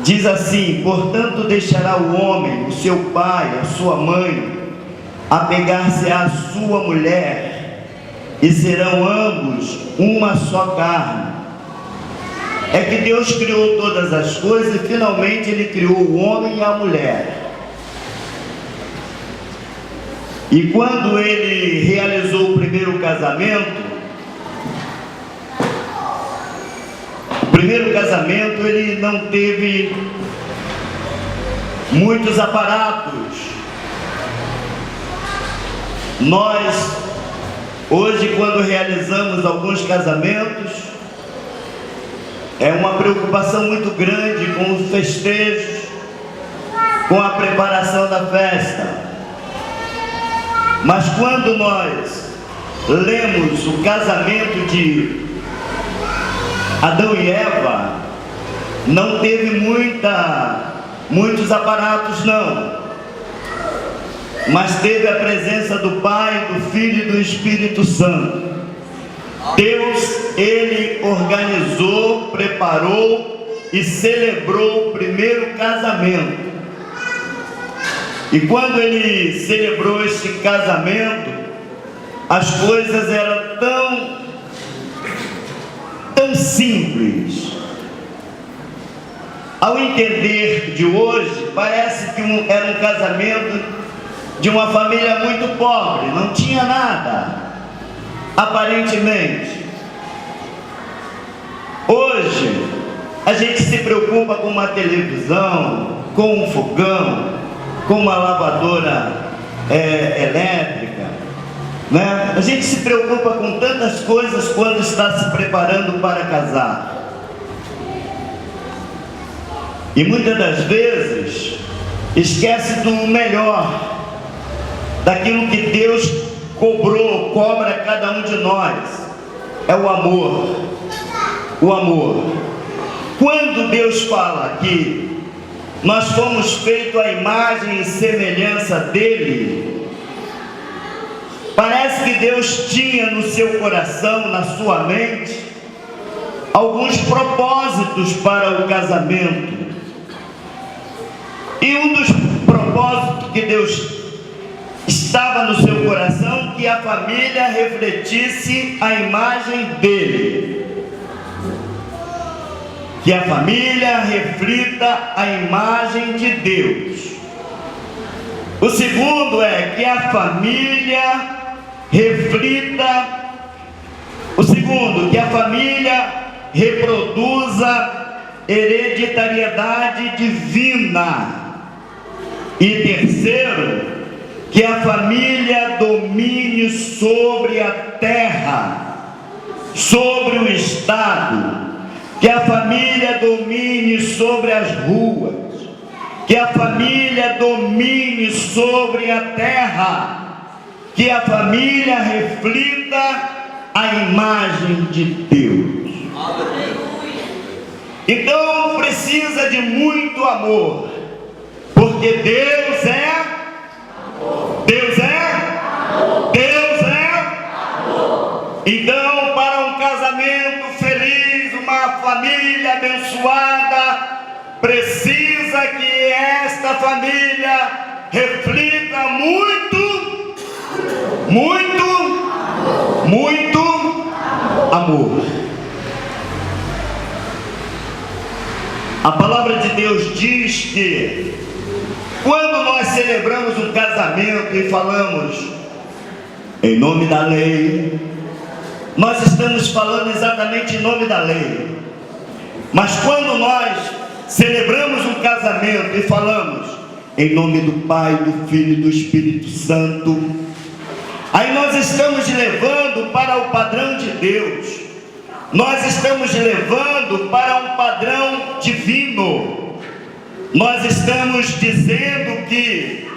Diz assim: portanto deixará o homem o seu pai, a sua mãe, apegar-se à sua mulher, e serão ambos uma só carne. É que Deus criou todas as coisas e finalmente Ele criou o homem e a mulher. E quando Ele realizou o primeiro casamento, Ele não teve muitos aparatos. Nós, hoje, quando realizamos alguns casamentos, é uma preocupação muito grande com os festejos, com a preparação da festa. Mas quando nós lemos o casamento de Adão e Eva, não teve muitos aparatos não, mas teve a presença do Pai, do Filho e do Espírito Santo. Deus, Ele organizou, preparou e celebrou o primeiro casamento. E quando Ele celebrou este casamento, as coisas eram tão simples. Ao entender de hoje, parece que era um casamento de uma família muito pobre, não tinha nada, aparentemente. Hoje, a gente se preocupa com uma televisão, com um fogão, com uma lavadora elétrica, né? A gente se preocupa com tantas coisas quando está se preparando para casar. E muitas das vezes esquece do melhor, daquilo que Deus cobra a cada um de nós. É o amor. O amor. Quando Deus fala que nós fomos feitos à imagem e semelhança dele, parece que Deus tinha no seu coração, na sua mente, alguns propósitos para o casamento. E um dos propósitos que Deus estava no seu coração, que a família refletisse a imagem dele. Que a família reflita a imagem de Deus. O segundo é que a família reflita, que a família reproduza hereditariedade divina. E terceiro, que a família domine sobre a terra, sobre o estado, que a família domine sobre as ruas, que a família domine sobre a terra, que a família reflita a imagem de Deus. Então precisa de muito amor, porque Deus é amor. Deus é amor. Então, para um casamento feliz, uma família abençoada, precisa que esta família reflita muito amor. A palavra de Deus diz que quando nós celebramos um casamento e falamos em nome da lei, nós estamos falando exatamente em nome da lei. Mas quando nós celebramos um casamento e falamos em nome do Pai, do Filho e do Espírito Santo, aí nós estamos levando para o padrão de Deus. Nós estamos levando para um padrão divino. Nós estamos dizendo que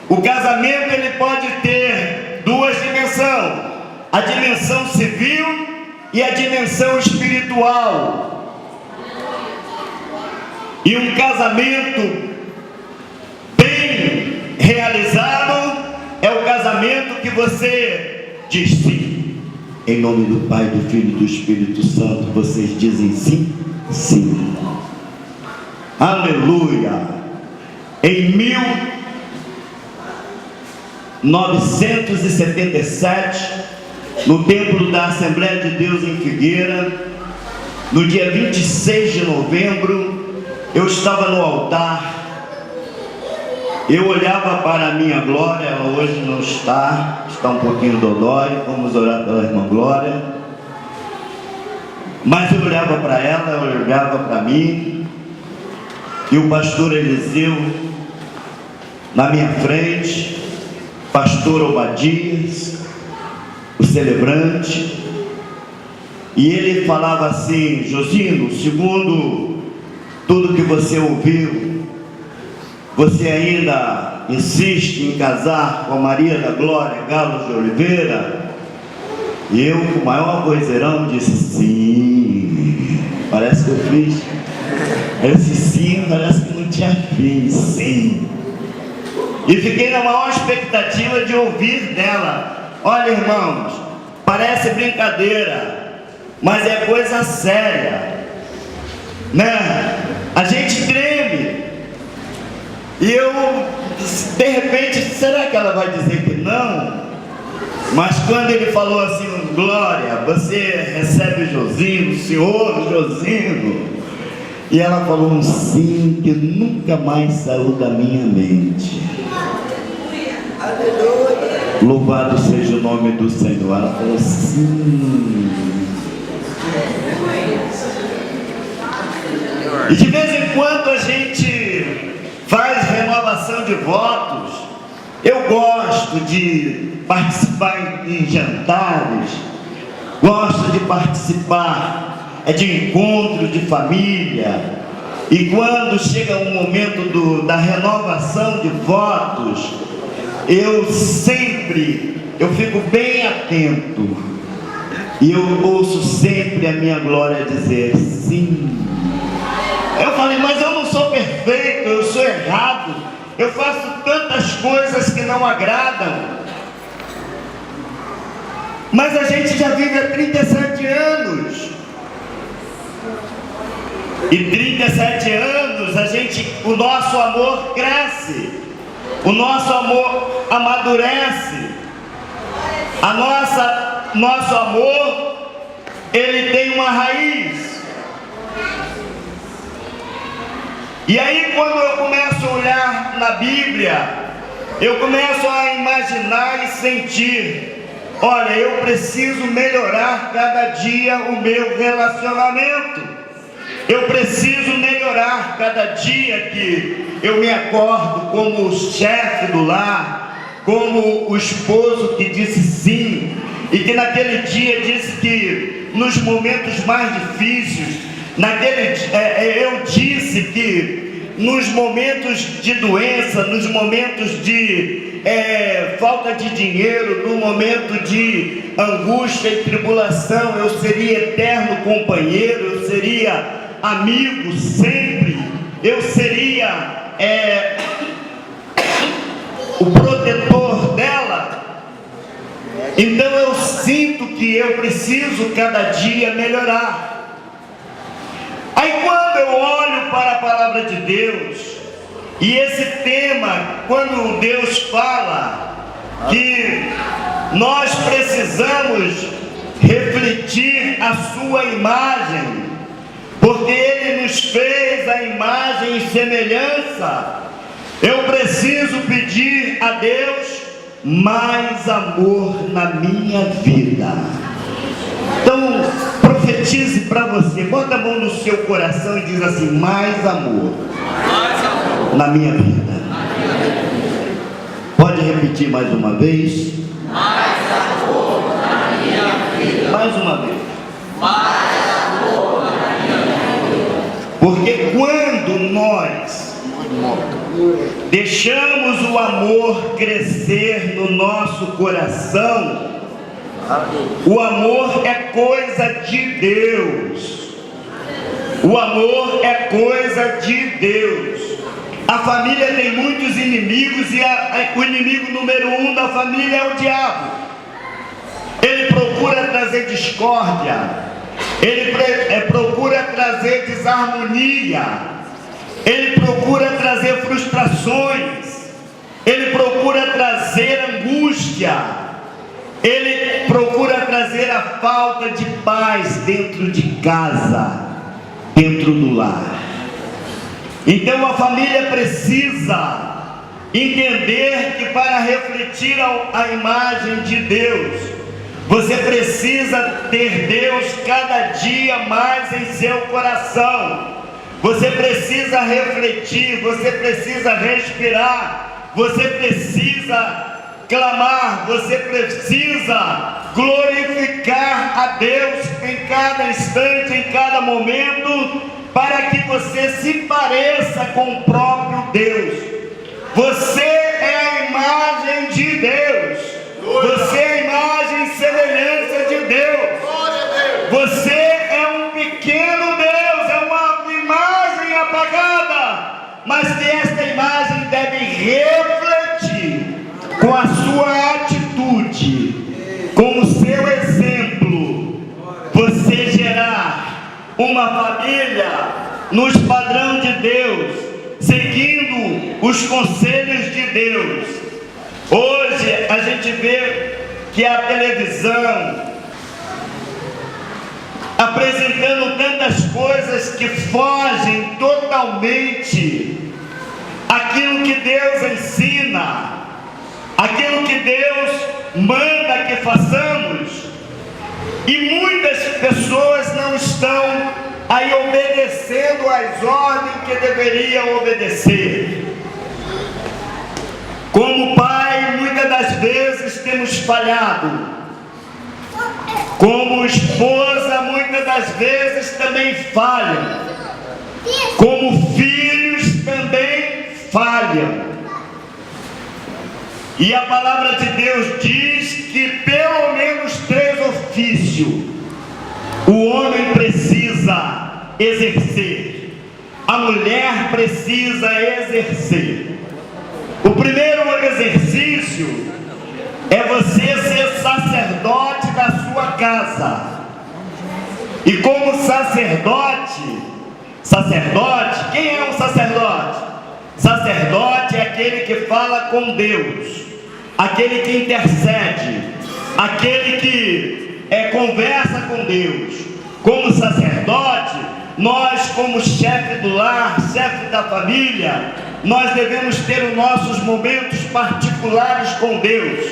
o casamento ele pode ter duas dimensões: a dimensão civil e a dimensão espiritual. E um casamento bem realizado é o casamento que você diz sim. Em nome do Pai, do Filho e do Espírito Santo, vocês dizem sim? Sim. Aleluia. Em 1977, no templo da Assembleia de Deus em Figueira, no dia 26 de novembro, eu estava no altar. Eu olhava para a minha Glória, ela hoje não está um pouquinho dodói, vamos orar pela irmã Glória. Mas eu olhava para ela, ela olhava para mim, e o pastor Eliseu na minha frente, pastor Obadias, o celebrante, e ele falava assim: Josino, segundo tudo que você ouviu, você ainda insiste em casar com a Maria da Glória Galo de Oliveira? E eu, com o maior vozeirão, disse sim. Parece que eu fiz. Eu disse sim, parece que não tinha fim. Sim. E fiquei na maior expectativa de ouvir dela: olha, irmãos, parece brincadeira, mas é coisa séria, né? A gente treme. E eu, de repente, será que ela vai dizer que não? Mas quando ele falou assim: Glória, você recebe Josino, senhor Josino, e ela falou um sim que nunca mais saiu da minha mente. Aleluia. Louvado seja o nome do Senhor. Ela falou sim. E de vez em quando a gente faz renovação de votos. Eu gosto de participar em jantares, gosto de participar de encontros de família, e quando chega o momento da renovação de votos, eu fico bem atento, e eu ouço sempre a minha Glória dizer sim. Eu falei: mas eu não sou perfeito, eu sou errado, eu faço tantas coisas que não agradam. Mas a gente já vive há 37 anos. E 37 anos o nosso amor cresce, o nosso amor amadurece, nosso amor, ele tem uma raiz. E aí, quando eu começo a olhar na Bíblia, eu começo a imaginar e sentir: olha, eu preciso melhorar cada dia o meu relacionamento. Eu preciso melhorar cada dia que eu me acordo como o chefe do lar, como o esposo que disse sim, e que naquele dia disse que nos momentos mais difíceis, eu disse que nos momentos de doença, nos momentos de falta de dinheiro, no momento de angústia e tribulação, eu seria eterno companheiro, eu seria amigo sempre, eu seria o protetor dela. Então eu sinto que eu preciso cada dia melhorar. Aí quando eu olho para a palavra de Deus, e esse tema, quando Deus fala que nós precisamos refletir a sua imagem, porque Ele nos fez a imagem e semelhança, eu preciso pedir a Deus mais amor na minha vida. Então, profetize para você, bota a mão no seu coração e diz assim: mais amor na minha vida. Pode repetir mais uma vez? Mais amor na minha vida. Mais uma vez. Mais amor na minha vida. Porque quando nós deixamos o amor crescer no nosso coração, o amor é coisa de Deus. O amor é coisa de Deus. A família tem muitos inimigos, e o inimigo número 1 da família é o diabo. Ele procura trazer discórdia, ele procura trazer desarmonia. ele procura trazer frustrações, ele procura trazer angústia, ele procura trazer a falta de paz dentro de casa, dentro do lar. Então a família precisa entender que para refletir a imagem de Deus, você precisa ter Deus cada dia mais em seu coração. Você precisa refletir, você precisa respirar, você precisa clamar, você precisa glorificar a Deus em cada instante, em cada momento, para que você se pareça com o próprio Deus. Você é a imagem de Deus. Você é a imagem e semelhança de Deus. Você é um pequeno Deus, é uma imagem apagada, mas que esta imagem deve refletir com a sua atitude, com o seu exemplo, você gerar uma família nos padrões de Deus, seguindo os conselhos de Deus. Hoje a gente vê que a televisão apresentando tantas coisas que fogem totalmente aquilo que Deus ensina, aquilo que Deus manda que façamos, e muitas pessoas não estão aí obedecendo às ordens que deveriam obedecer. Como pai, muitas das vezes temos falhado. Como esposa, muitas das vezes também falham. Como filhos também falham. E a palavra de Deus diz que pelo menos 3 ofícios o homem precisa exercer, a mulher precisa exercer. O primeiro exercício é você ser sacerdote da sua casa. E como sacerdote, quem é um sacerdote? Sacerdote é aquele que fala com Deus, aquele que intercede, aquele que conversa com Deus. Como sacerdote, nós como chefe do lar, chefe da família, nós devemos ter os nossos momentos particulares com Deus.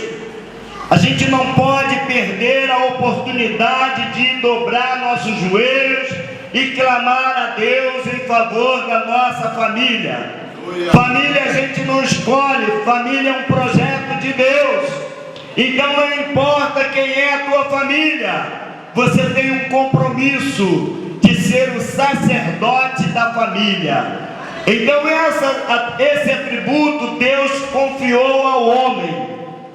A gente não pode perder a oportunidade de dobrar nossos joelhos e clamar a Deus em favor da nossa família. Família a gente não escolhe, família é um projeto de Deus. Então não importa quem é a tua família, você tem um compromisso de ser o sacerdote da família. Então esse atributo Deus confiou ao homem,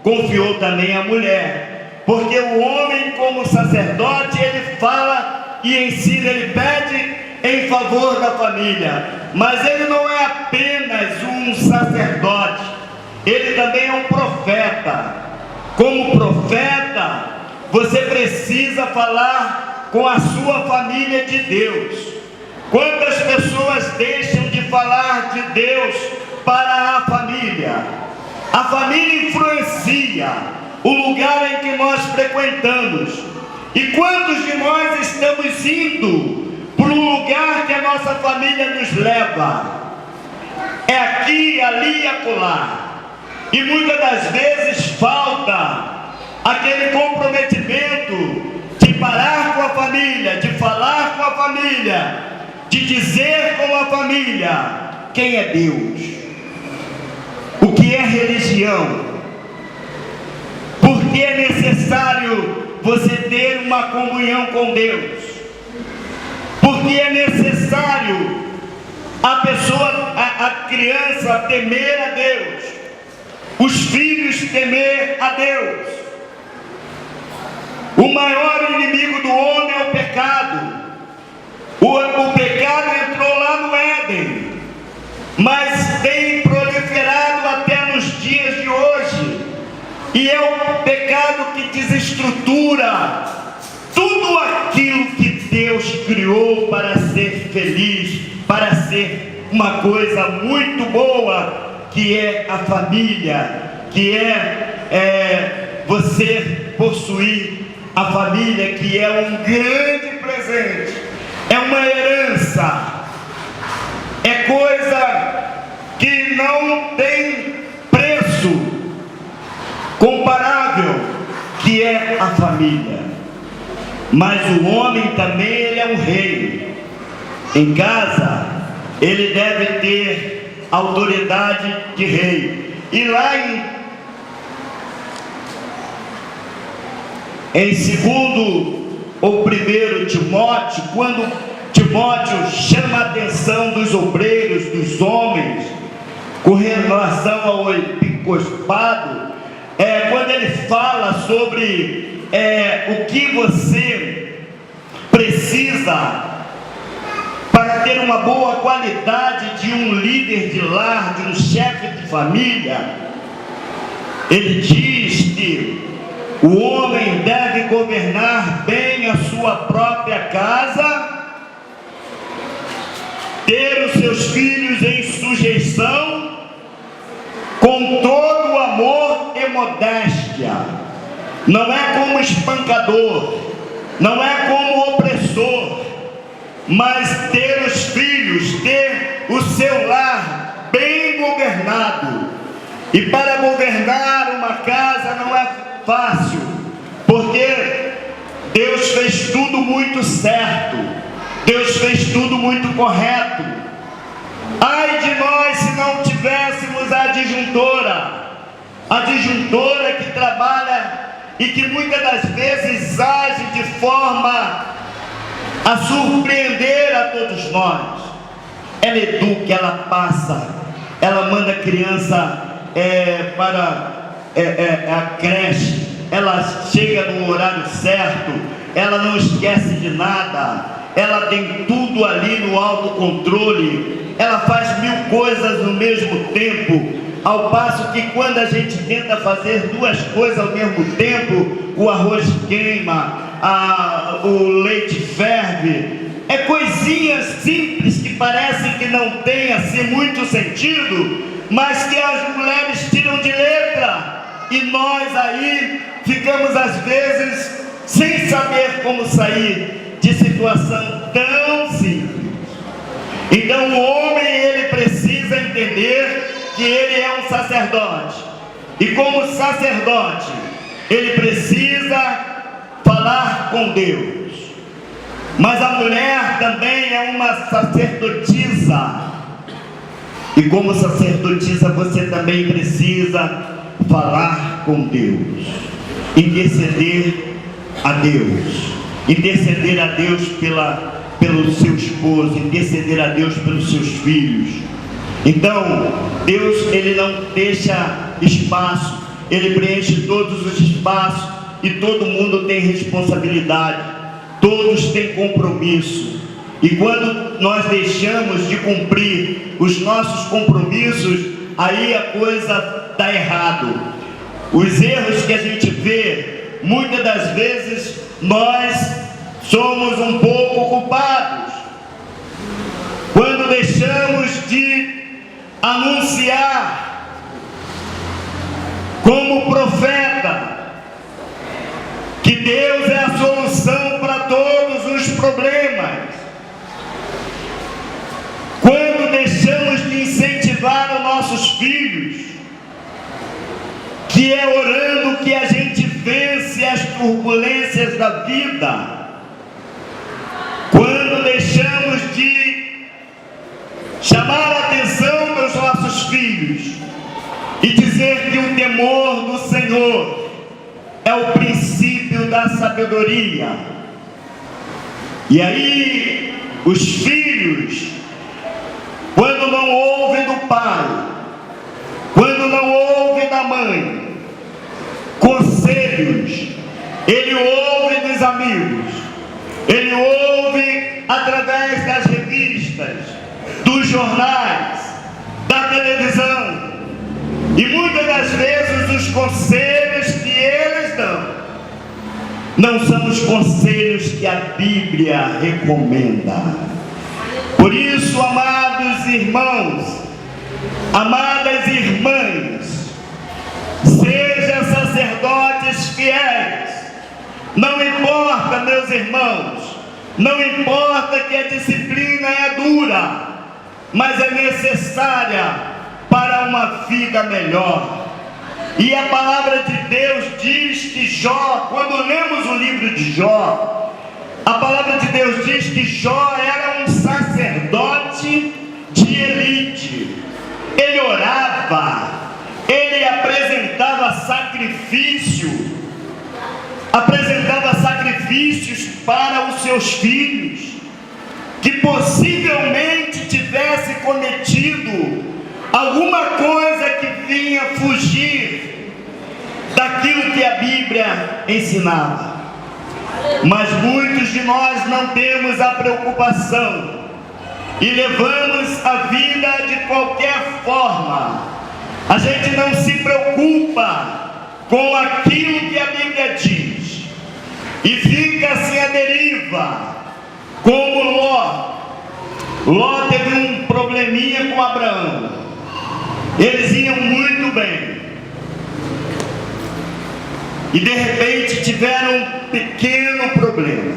confiou também à mulher, porque o homem como sacerdote, ele fala e ensina, ele pede em favor da família, mas ele não é apenas um sacerdote, ele também é um profeta. Como profeta, você precisa falar com a sua família de Deus. Quantas pessoas deixam de falar de Deus para a família? A família influencia o lugar em que nós frequentamos. E quantos de nós estamos indo para um lugar que a nossa família nos leva? É aqui, ali e acolá. E muitas das vezes falta aquele comprometimento de parar com a família, de falar com a família, de dizer com a família quem é Deus, o que é religião, porque é necessário você ter uma comunhão com Deus, porque é necessário a criança temer a Deus, os filhos temer a Deus. O maior inimigo do homem é o pecado. O pecado entrou lá no Éden, mas tem proliferado até nos dias de hoje, e é o pecado que desestrutura tudo aquilo que Deus criou para ser feliz, para ser uma coisa muito boa, que é a família, que é você possuir a família, que é um grande presente, é uma herança, é coisa que não tem preço comparável, que é a família. Mas o homem também, ele é um rei. Em casa, ele deve ter autoridade de rei. E lá em 2 ou 1 Timóteo, quando Timóteo chama a atenção dos obreiros, dos homens, com relação ao episcopado, quando ele fala sobre o que você precisa para ter uma boa qualidade de um líder de lar, de um chefe de família, ele diz que o homem deve governar bem a sua própria casa, ter os seus filhos em sujeição, com todo o amor e modéstia. Não é como espancador, não é como opressor, mas ter os filhos, ter o seu lar bem governado. E para governar uma casa não é fácil, porque Deus fez tudo muito certo, Deus fez tudo muito correto. Ai de nós se não tivéssemos a disjuntora que trabalha e que muitas das vezes age de forma a surpreender a todos nós. Ela educa, ela passa, ela manda a criança para a creche, ela chega no horário certo, ela não esquece de nada, ela tem tudo ali no autocontrole, ela faz 1000 coisas no mesmo tempo, ao passo que quando a gente tenta fazer 2 coisas ao mesmo tempo, o arroz queima, o leite ferve, coisinhas simples que parecem que não tem assim muito sentido, mas que as mulheres tiram de letra, e nós aí ficamos às vezes sem saber como sair de situação tão simples. Então o homem, ele precisa entender que ele é um sacerdote, e como sacerdote ele precisa falar com Deus. Mas a mulher também é uma sacerdotisa, e como sacerdotisa você também precisa falar com Deus, interceder a Deus pelo seu esposo, interceder a Deus pelos seus filhos. Então Deus, ele não deixa espaço, ele preenche todos os espaços, e todo mundo tem responsabilidade, todos têm compromisso. E quando nós deixamos de cumprir os nossos compromissos, aí a coisa está errado. Os erros que a gente vê, muitas das vezes nós somos um pouco culpados, quando deixamos de anunciar como profeta que Deus é a solução para todos os problemas, quando deixamos de incentivar os nossos filhos, que é orando que a gente vence as turbulências da vida, quando deixamos de chamar a atenção dos nossos filhos e dizer que o temor do Senhor é o princípio da sabedoria. E aí os filhos, quando não ouvem do pai, quando não ouvem da mãe conselhos, ele ouve dos amigos, ele ouve através das revistas, dos jornais, da televisão, e muitas das vezes os conselhos que eles dão não são os conselhos que a Bíblia recomenda. Por isso, amados Amados irmãos, amadas irmãs, sejam sacerdotes fiéis. Não importa, meus irmãos, não importa que a disciplina é dura, mas é necessária para uma vida melhor. E a palavra de Deus diz que Jó, quando lemos o livro de Jó, a palavra de Deus diz que Jó era um sacerdote de elite. Ele orava, ele apresentava sacrifícios para os seus filhos, que possivelmente tivesse cometido alguma coisa que vinha fugir daquilo que a Bíblia ensinava. Mas muitos de nós não temos a preocupação e levamos a vida de qualquer forma. A gente não se preocupa com aquilo que a Bíblia diz e fica assim à deriva, como Ló. Ló teve um probleminha com Abraão. Eles iam muito bem e de repente tiveram um pequeno problema,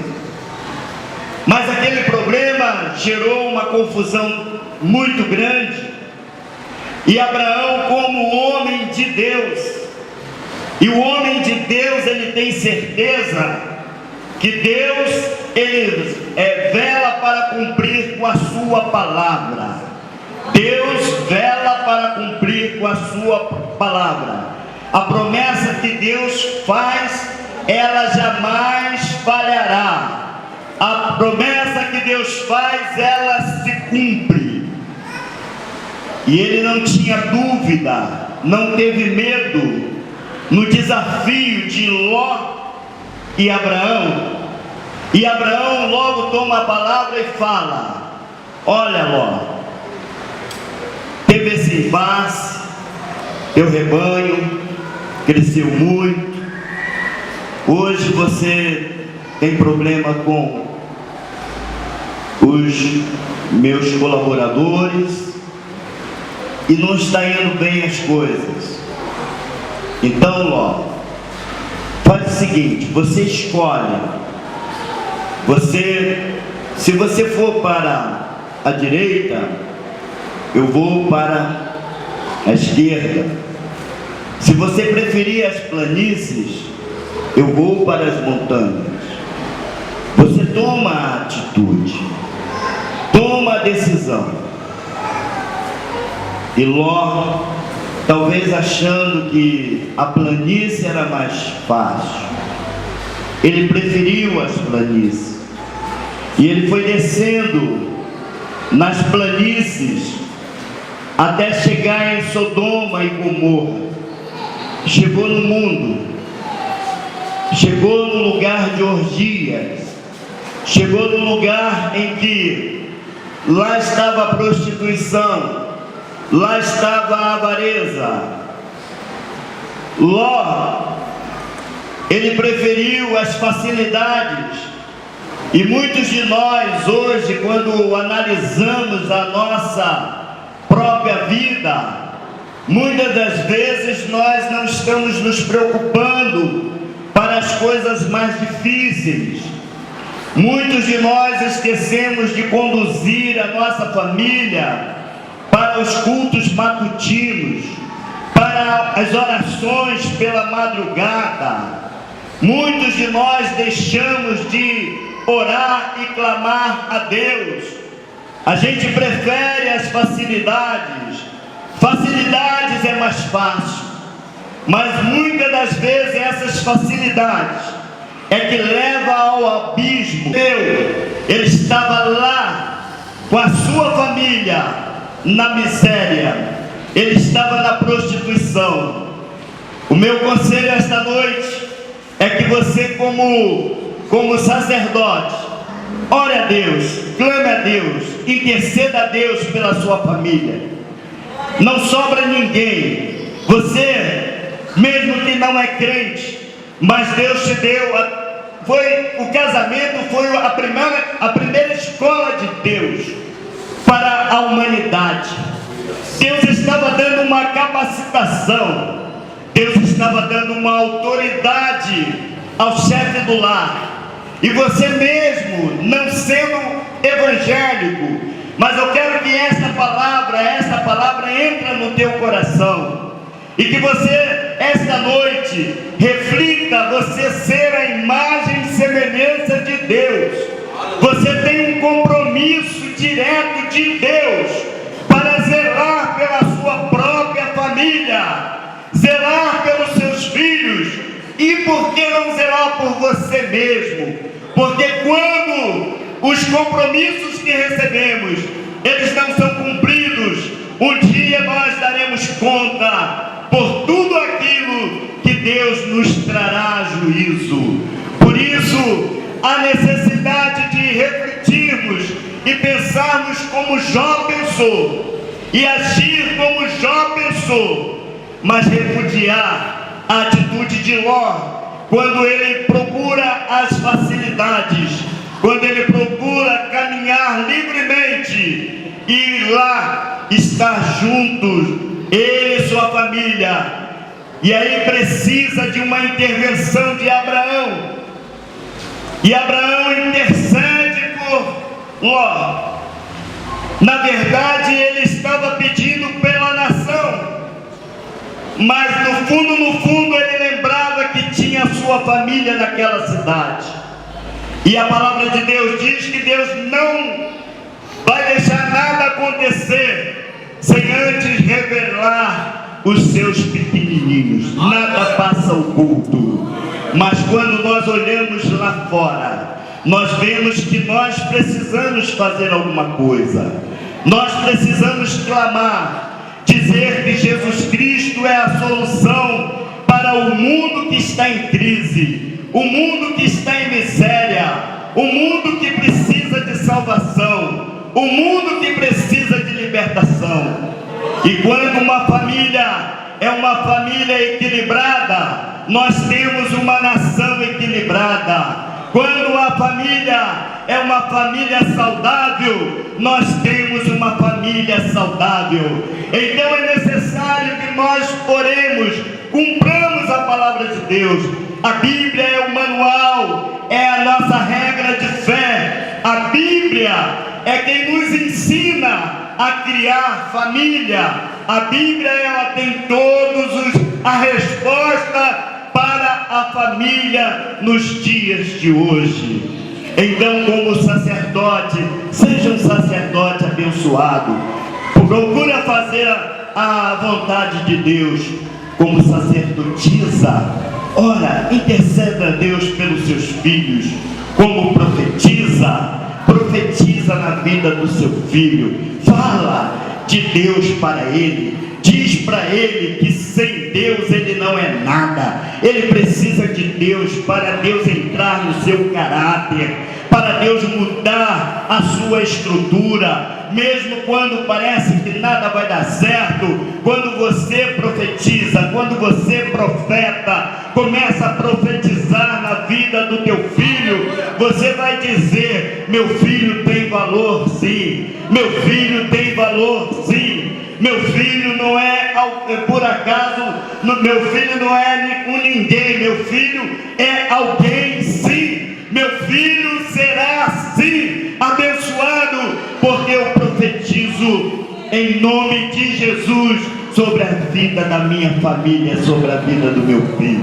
mas aquele problema gerou uma confusão muito grande. E Abraão, como homem de Deus, e o homem de Deus, ele tem certeza que Deus, ele vela para cumprir com a sua palavra. Deus vela para cumprir com a sua palavra. A promessa que Deus faz, ela jamais falhará. A promessa que Deus faz, ela se cumpre. E ele não tinha dúvida, não teve medo no desafio de Ló e Abraão. E Abraão logo toma a palavra e fala: olha, Ló, teve esse impasse, teu rebanho cresceu muito, hoje você tem problema com os meus colaboradores e não está indo bem as coisas. Então, Ló, faz o seguinte, você escolhe. Se você for para a direita, eu vou para a esquerda. Se você preferir as planícies, eu vou para as montanhas. Você toma a atitude, toma a decisão. E Ló, talvez achando que a planície era mais fácil, ele preferiu as planícies. E ele foi descendo nas planícies até chegar em Sodoma e Gomorra. Chegou no mundo, chegou no lugar de orgias, chegou no lugar em que lá estava a prostituição, lá estava a avareza. Ló, ele preferiu as facilidades. E muitos de nós hoje, quando analisamos a nossa própria vida, muitas das vezes nós não estamos nos preocupando para as coisas mais difíceis. Muitos de nós esquecemos de conduzir a nossa família para os cultos matutinos, para as orações pela madrugada. Muitos de nós deixamos de orar e clamar a Deus. A gente prefere as facilidades. Facilidades é mais fácil, mas muitas das vezes essas facilidades é que leva ao abismo. Ele estava lá com a sua família na miséria, ele estava na prostituição. O meu conselho esta noite é que você, como sacerdote, ore a Deus, clame a Deus, interceda a Deus pela sua família. Não sobra ninguém. Você, mesmo que não é crente, mas Deus te deu, o casamento foi a primeira escola de Deus para a humanidade. Deus estava dando uma capacitação, Deus estava dando uma autoridade ao chefe do lar. E você mesmo, não sendo evangélico, mas eu quero que esta palavra entre no teu coração, e que você, esta noite, reflita você ser a imagem e semelhança de Deus. Você tem um compromisso direto de Deus para zelar pela sua própria família, zelar pelos seus filhos. E por que não zelar por você mesmo? Porque quando os compromissos que recebemos, eles não são cumpridos, um dia nós daremos conta por tudo aquilo que Deus nos trará a juízo. Por isso, a necessidade de refletirmos e pensarmos como Jó pensou, e agir como Jó pensou, mas repudiar a atitude de Ló, quando ele procura as facilidades, quando ele procura caminhar livremente e lá estar juntos, ele e sua família. E aí precisa de uma intervenção de Abraão. E Abraão intercede por Ló. Na verdade, ele estava pedindo pela nação, mas no fundo ele lembrava que tinha sua família naquela cidade. E a palavra de Deus diz que Deus não vai deixar nada acontecer sem antes revelar os seus pequenininhos. Nada passa oculto. Mas quando nós olhamos lá fora, nós vemos que nós precisamos fazer alguma coisa. Nós precisamos clamar, dizer que Jesus Cristo é a solução para o mundo que está em crise, o mundo que está em miséria, o mundo que precisa de salvação, o mundo que precisa de libertação. E quando uma família é uma família equilibrada, nós temos uma nação equilibrada. Quando a família é uma família saudável, nós temos uma família saudável. Então é necessário que nós oremos, cumpramos a palavra de Deus. A Bíblia é o manual, é a nossa regra de fé. A Bíblia é quem nos ensina a criar família. A Bíblia, ela tem a resposta para a família nos dias de hoje. Então, como sacerdote, seja um sacerdote abençoado. Procura fazer a vontade de Deus. Como sacerdotisa, ora, interceda a Deus pelos seus filhos. Como profetiza, profetiza na vida do seu filho. Fala de Deus para ele. Diz para ele que sem Deus ele não é nada. Ele precisa de Deus para Deus entrar no seu caráter, para Deus mudar a sua estrutura. Mesmo quando parece que nada vai dar certo, quando você profetiza, quando você profeta, começa a profetizar na vida do teu filho, você vai dizer: meu filho tem valor sim, meu filho tem valor sim. Meu filho não é por acaso, meu filho não é um ninguém, meu filho é alguém sim. Meu filho será sim abençoado, porque eu profetizo em nome de Jesus sobre a vida da minha família, sobre a vida do meu filho.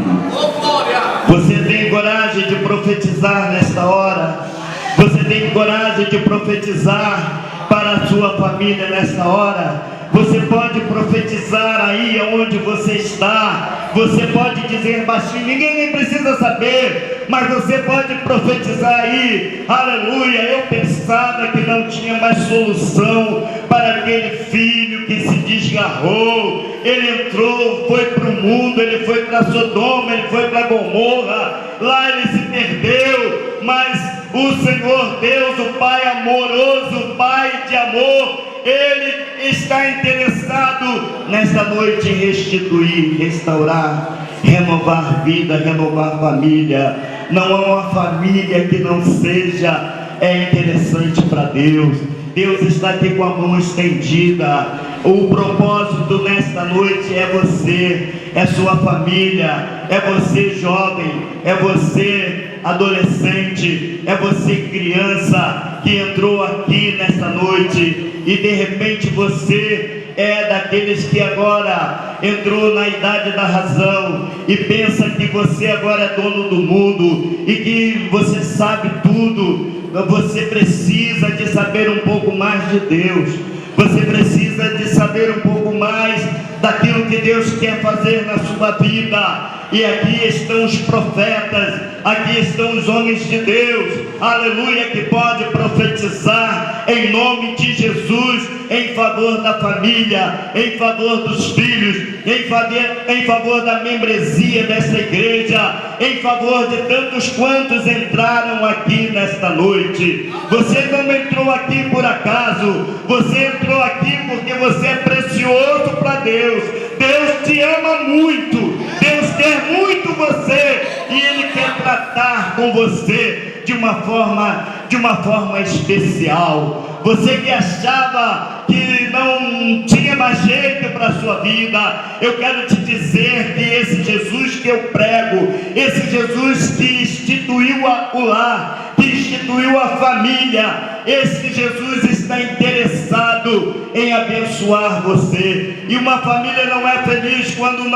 Você tem coragem de profetizar nesta hora? Você tem coragem de profetizar para a sua família nesta hora? Você pode profetizar aí onde você está. Você pode dizer baixinho, ninguém nem precisa saber, mas você pode profetizar aí. Aleluia, eu pensava que não tinha mais solução para aquele filho que se desgarrou. Ele entrou, foi para o mundo, ele foi para Sodoma, ele foi para Gomorra. Lá ele se perdeu, mas o Senhor Deus, o Pai amoroso, o Pai de amor, Ele está interessado nesta noite em restituir, restaurar, renovar vida, renovar família. Não há uma família que não seja interessante para Deus. Deus está aqui com a mão estendida. O propósito nesta noite é você, é sua família, é você jovem, é você adolescente, é você criança que entrou aqui nesta noite e de repente você é daqueles que agora entrou na idade da razão e pensa que você agora é dono do mundo e que você sabe tudo. Você precisa de saber um pouco mais de Deus. Você precisa de saber um pouco mais daquilo que Deus quer fazer na sua vida. E aqui estão os profetas, aqui estão os homens de Deus, aleluia, que pode profetizar em nome de Jesus, em favor da família, em favor dos filhos, em favor da membresia desta igreja, em favor de tantos quantos entraram aqui nesta noite. Você não entrou aqui por acaso, você entrou aqui porque você é precioso para Deus. Deus te ama muito, Deus quer muito você e Ele quer tratar com você de uma forma especial. Você que achava que não tinha mais jeito para a sua vida, eu quero te dizer que esse Jesus que eu prego, esse Jesus que instituiu o lar, que instituiu a família, esse Jesus está interessado em abençoar você. E uma família não é feliz quando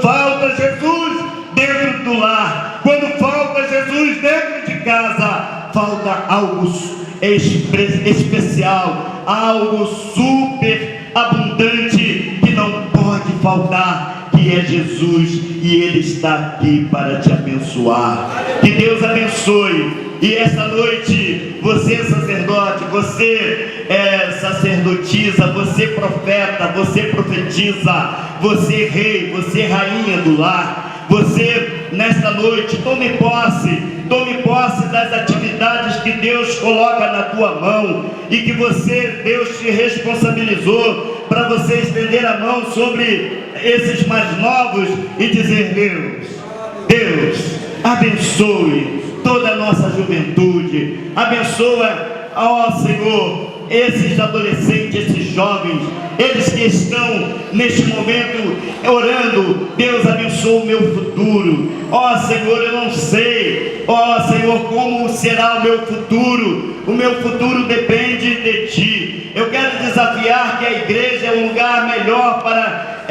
falta Jesus dentro do lar, quando falta Jesus dentro de casa. Falta algo especial, algo super abundante que não pode faltar, que é Jesus, e Ele está aqui para te abençoar. Que Deus abençoe. E essa noite, você sacerdote, você sacerdotisa, você profeta, você profetiza, você rei, você rainha do lar, você nesta noite tome posse das atividades que Deus coloca na tua mão e que Deus te responsabilizou para você estender a mão sobre esses mais novos e dizer: Deus, abençoe toda a nossa juventude, abençoa, ó Senhor, esses adolescentes, esses jovens, eles que estão neste momento orando. Deus, abençoa o meu futuro. Ó Senhor, eu não sei, ó Senhor, como será o meu futuro depende de Ti. Eu quero desafiar que a igreja é um lugar melhor para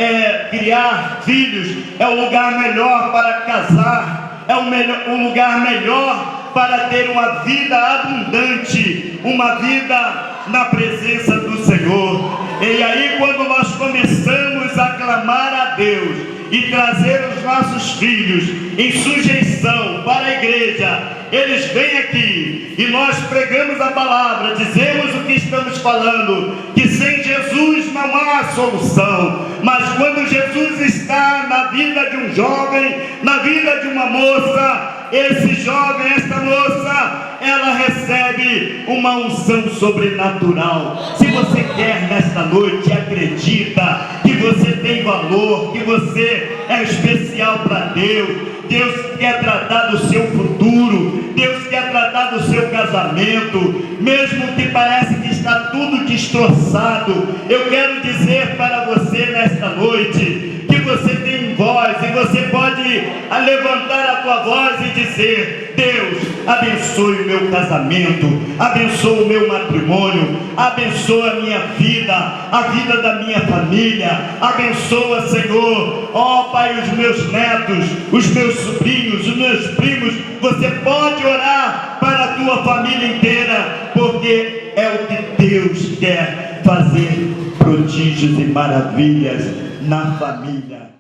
criar filhos, é um lugar melhor para casar, é um lugar melhor para ter uma vida abundante, uma vida na presença do Senhor. E aí, quando nós começamos a clamar a Deus e trazer os nossos filhos em sujeição para a igreja, eles vêm aqui e nós pregamos a palavra, dizemos o que estamos falando, que sem Jesus não há solução. Mas quando Jesus está na vida de um jovem, na vida de uma moça, esse jovem, esta moça, ela recebe uma unção sobrenatural. Se você quer nesta noite, acredita que você tem valor, que você é especial para Deus. Deus quer tratar do seu futuro, Deus quer tratar do seu casamento, mesmo que parece que está tudo destroçado. Eu quero dizer para você nesta noite que você tem voz e você pode levantar a tua voz e dizer: Deus, abençoe o meu casamento, abençoe o meu matrimônio, abençoa a minha vida, a vida da minha família, abençoa, Senhor, ó Pai, os meus netos, os meus sobrinhos, os meus primos. Você pode orar para a tua família inteira, porque é o que Deus quer fazer, prodígios e maravilhas na família.